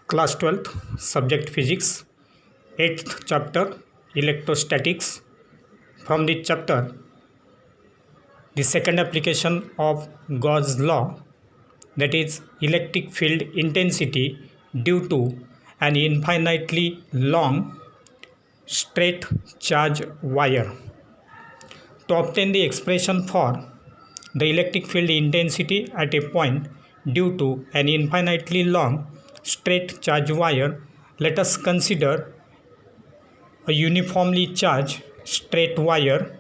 Class 12th, Subject Physics, 8th chapter, Electrostatics. From this chapter, the second application of Gauss' law, that is electric field intensity due to an infinitely long straight charge wire. To obtain the expression for the electric field intensity at a point due to an infinitely long straight charge wire, let us consider a uniformly charged straight wire.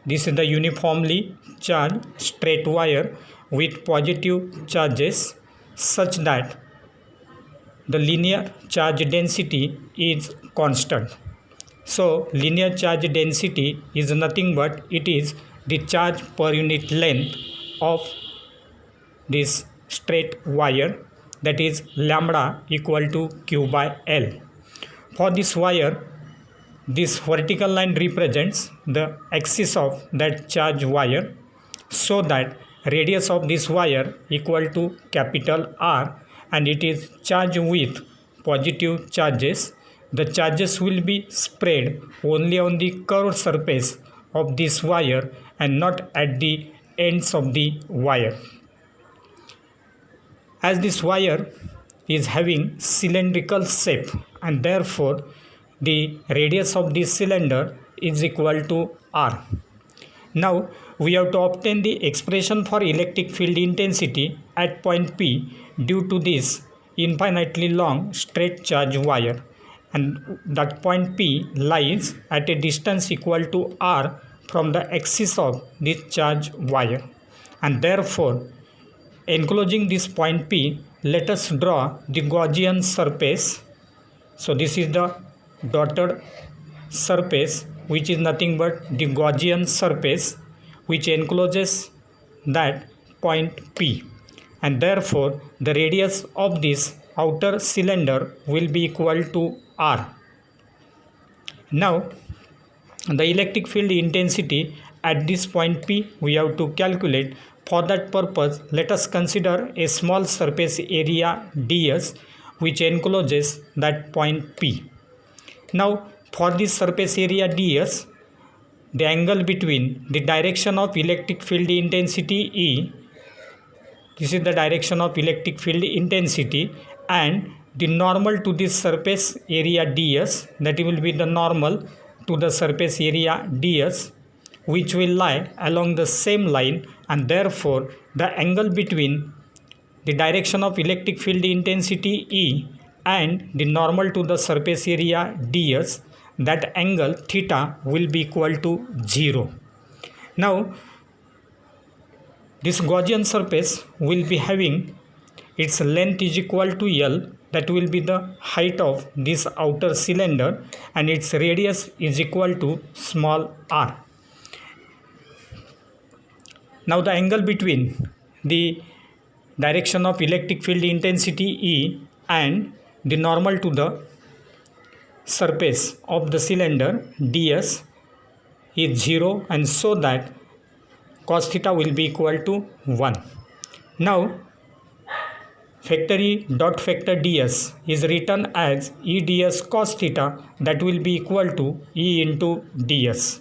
This is the uniformly charged straight wire with positive charges such that the linear charge density is constant. So linear charge density is nothing but it is the charge per unit length of this straight wire, that is lambda equal to Q by L. For this wire, this vertical line represents the axis of that charge wire, so that radius of this wire equal to capital R, and it is charged with positive charges. The charges will be spread only on the curved surface of this wire and not at the ends of the wire. As this wire is having cylindrical shape, and therefore the radius of this cylinder is equal to R. Now we have to obtain the expression for electric field intensity at point P due to this infinitely long straight charge wire, and that point P lies at a distance equal to R from the axis of this charge wire, and therefore enclosing this point P, let us draw the Gaussian surface. So this is the dotted surface, which is nothing but the Gaussian surface which encloses that point P, and therefore the radius of this outer cylinder will be equal to R. Now the electric field intensity at this point P we have to calculate. For that purpose, let us consider a small surface area ds which encloses that point P. Now for this surface area ds, the angle between the direction of electric field intensity E, this is the direction of electric field intensity, and the normal to this surface area ds, that will be the normal to the surface area ds, which will lie along the same line, and therefore the angle between the direction of electric field intensity E and the normal to the surface area ds, that angle theta will be equal to 0. Now this Gaussian surface will be having its length is equal to L, that will be the height of this outer cylinder, and its radius is equal to small r. Now the angle between the direction of electric field intensity E and the normal to the surface of the cylinder ds is 0, and so that cos theta will be equal to 1. Now factor E dot factor ds is written as E ds cos theta, that will be equal to E into ds,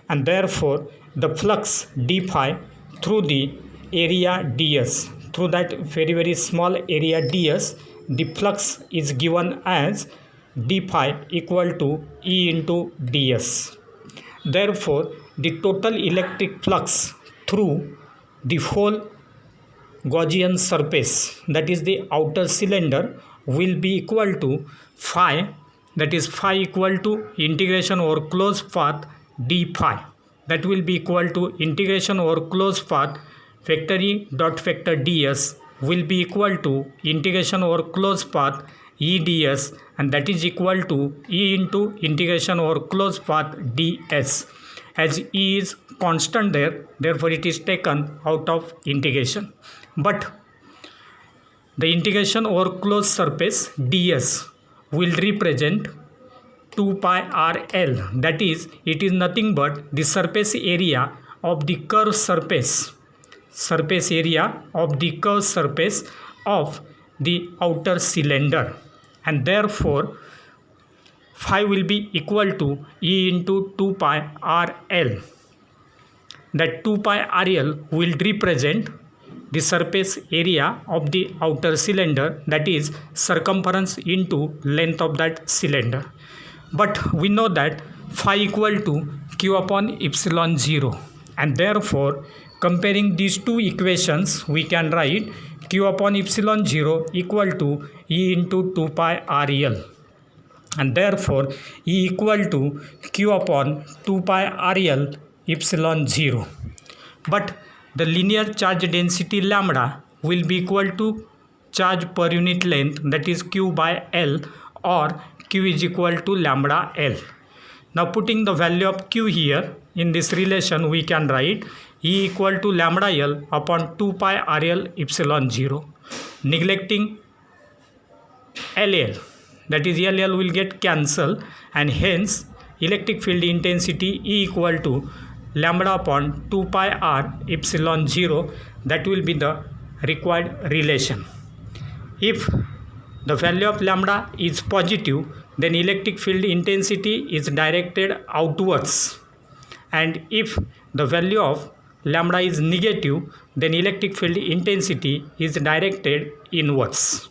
and therefore the flux d phi through the area ds, through that very small area ds, the flux is given as d phi equal to E into ds. Therefore the total electric flux through the whole Gaussian surface, that is the outer cylinder, will be equal to phi, that is phi equal to integration over closed path d phi, that will be equal to integration over closed path factor E dot factor ds will be equal to integration over closed path E ds, and that is equal to E into integration over closed path ds. As E is constant there, therefore it is taken out of integration. But the integration over closed surface ds will represent 2 pi RL, that is, it is nothing but the surface area of the curved surface, area of the curved surface of the outer cylinder, and therefore phi will be equal to E into 2 pi RL. That 2 pi RL will represent the surface area of the outer cylinder, that is circumference into length of that cylinder. But we know that phi equal to Q upon epsilon 0, and therefore comparing these two equations we can write Q upon epsilon 0 equal to E into 2 pi RL, and therefore E equal to Q upon 2 pi RL epsilon 0. But the linear charge density lambda will be equal to charge per unit length, that is Q by L, or Q is equal to lambda L. Now putting the value of Q here in this relation, we can write E equal to lambda L upon 2 pi RL epsilon 0. Neglecting LL, that is LL will get cancelled, and hence electric field intensity E equal to lambda upon 2 pi R epsilon 0. That will be the required relation. If the value of lambda is positive, then electric field intensity is directed outwards, and if the value of lambda is negative, then electric field intensity is directed inwards.